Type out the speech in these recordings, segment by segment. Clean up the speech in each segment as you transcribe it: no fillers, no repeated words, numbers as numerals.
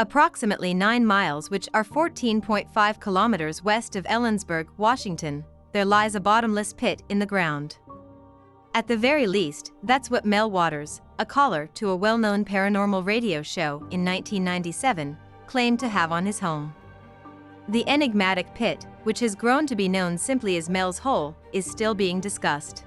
Approximately 9 miles, which are 14.5 kilometers west of Ellensburg, Washington, there lies a bottomless pit in the ground. At the very least, that's what Mel Waters, a caller to a well-known paranormal radio show in 1997, claimed to have on his home. The enigmatic pit, which has grown to be known simply as Mel's Hole, is still being discussed.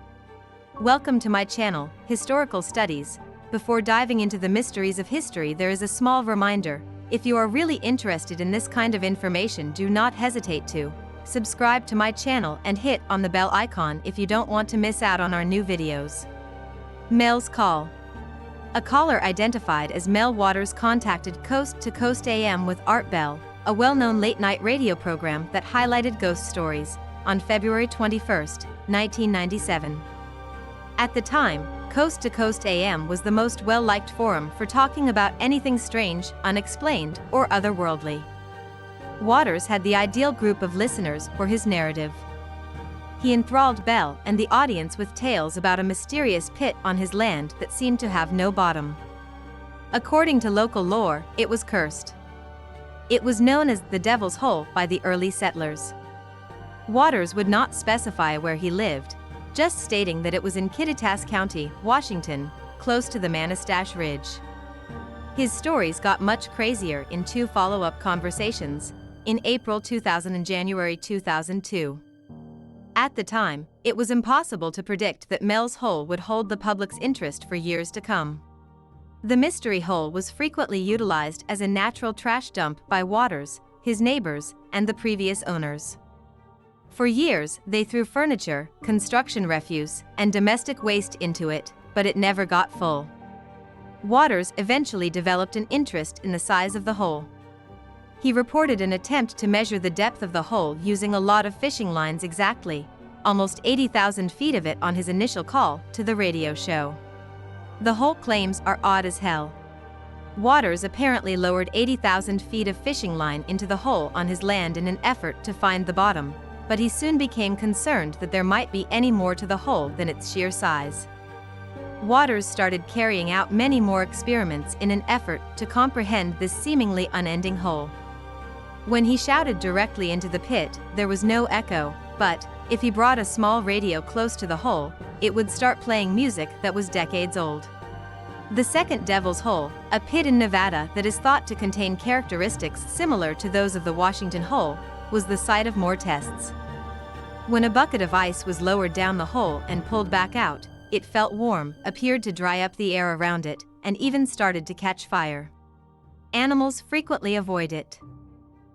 Welcome to my channel, Historical Studies. Before diving into the mysteries of history, there is a small reminder. If you are really interested in this kind of information, do not hesitate to subscribe to my channel and hit on the bell icon if you don't want to miss out on our new videos. Mel's call. A caller identified as Mel Waters contacted Coast to Coast AM with Art Bell, a well-known late-night radio program that highlighted ghost stories, on February 21, 1997. At the time, Coast to Coast AM was the most well-liked forum for talking about anything strange, unexplained, or otherworldly. Waters had the ideal group of listeners for his narrative. He enthralled Bell and the audience with tales about a mysterious pit on his land that seemed to have no bottom. According to local lore, it was cursed. It was known as the Devil's Hole by the early settlers. Waters would not specify where he lived, just stating that it was in Kittitas County, Washington, close to the Manistash Ridge. His stories got much crazier in two follow-up conversations, in April 2000 and January 2002. At the time, it was impossible to predict that Mel's Hole would hold the public's interest for years to come. The mystery hole was frequently utilized as a natural trash dump by Waters, his neighbors, and the previous owners. For years, they threw furniture, construction refuse, and domestic waste into it, but it never got full. Waters eventually developed an interest in the size of the hole. He reported an attempt to measure the depth of the hole using a lot of fishing lines exactly, almost 80,000 feet of it on his initial call to the radio show. The hole claims are odd as hell. Waters apparently lowered 80,000 feet of fishing line into the hole on his land in an effort to find the bottom, but he soon became concerned that there might be any more to the hole than its sheer size. Waters started carrying out many more experiments in an effort to comprehend this seemingly unending hole. When he shouted directly into the pit, there was no echo, but if he brought a small radio close to the hole, it would start playing music that was decades old. The second Devil's Hole, a pit in Nevada that is thought to contain characteristics similar to those of the Washington Hole, was the site of more tests. When a bucket of ice was lowered down the hole and pulled back out, it felt warm, appeared to dry up the air around it, and even started to catch fire. Animals frequently avoid it.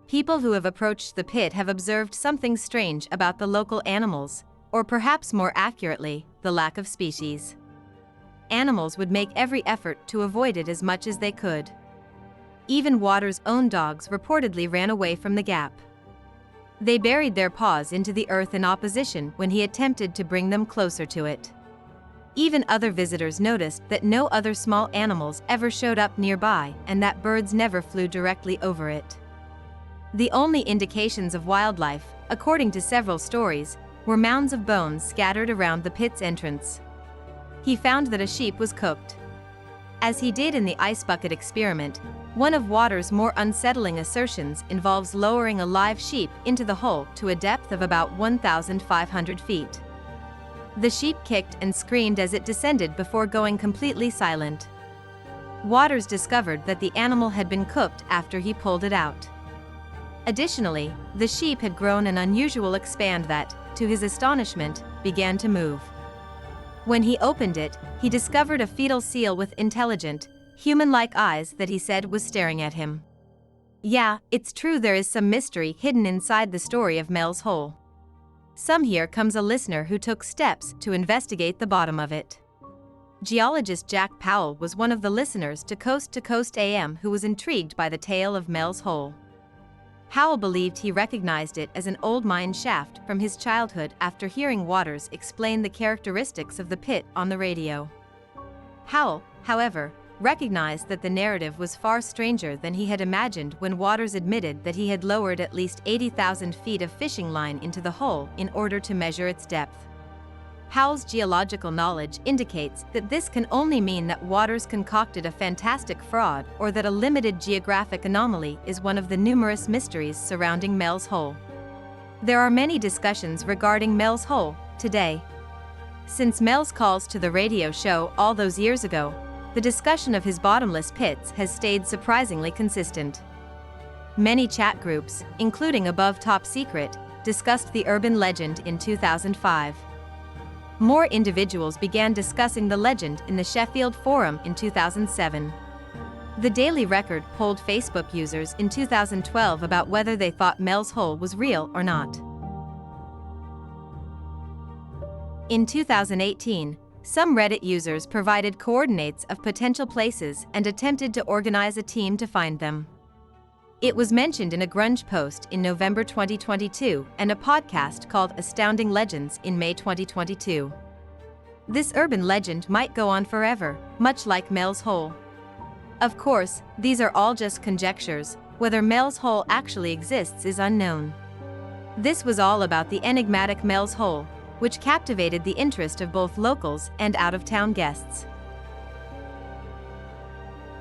People who have approached the pit have observed something strange about the local animals, or perhaps more accurately, the lack of species. Animals would make every effort to avoid it as much as they could. Even Waters' own dogs reportedly ran away from the gap. They buried their paws into the earth in opposition when he attempted to bring them closer to it. Even other visitors noticed that no other small animals ever showed up nearby and that birds never flew directly over it. The only indications of wildlife, according to several stories, were mounds of bones scattered around the pit's entrance. He found that a sheep was cooked. As he did in the ice bucket experiment, one of Waters' more unsettling assertions involves lowering a live sheep into the hole to a depth of about 1,500 feet. The sheep kicked and screamed as it descended before going completely silent. Waters discovered that the animal had been cooked after he pulled it out. Additionally, the sheep had grown an unusual expand that, to his astonishment, began to move. When he opened it, he discovered a fetal seal with intelligent, human-like eyes that he said was staring at him. Yeah, it's true, there is some mystery hidden inside the story of Mel's Hole. Here comes a listener who took steps to investigate the bottom of it. Geologist Jack Powell was one of the listeners to Coast AM who was intrigued by the tale of Mel's Hole. Powell believed he recognized it as an old mine shaft from his childhood after hearing Waters explain the characteristics of the pit on the radio. Powell, however, recognized that the narrative was far stranger than he had imagined when Waters admitted that he had lowered at least 80,000 feet of fishing line into the hole in order to measure its depth. Howell's geological knowledge indicates that this can only mean that Waters concocted a fantastic fraud or that a limited geographic anomaly is one of the numerous mysteries surrounding Mels Hole. There are many discussions regarding Mels Hole today. Since Mels' calls to the radio show all those years ago, the discussion of his bottomless pits has stayed surprisingly consistent. Many chat groups, including Above Top Secret, discussed the urban legend in 2005. More individuals began discussing the legend in the Sheffield Forum in 2007. The Daily Record polled Facebook users in 2012 about whether they thought Mels Hole was real or not. In 2018, some Reddit users provided coordinates of potential places and attempted to organize a team to find them. It was mentioned in a grunge post in November 2022 and a podcast called Astounding Legends in May 2022. This urban legend might go on forever, much like Mels Hole. Of course, these are all just conjectures. Whether Mels Hole actually exists is unknown. This was all about the enigmatic Mels Hole, which captivated the interest of both locals and out-of-town guests.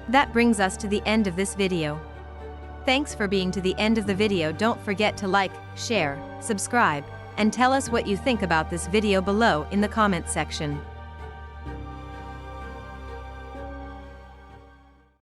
That brings us to the end of this video. Thanks for being to the end of the video. Don't forget to like, share, subscribe, and tell us what you think about this video below in the comment section.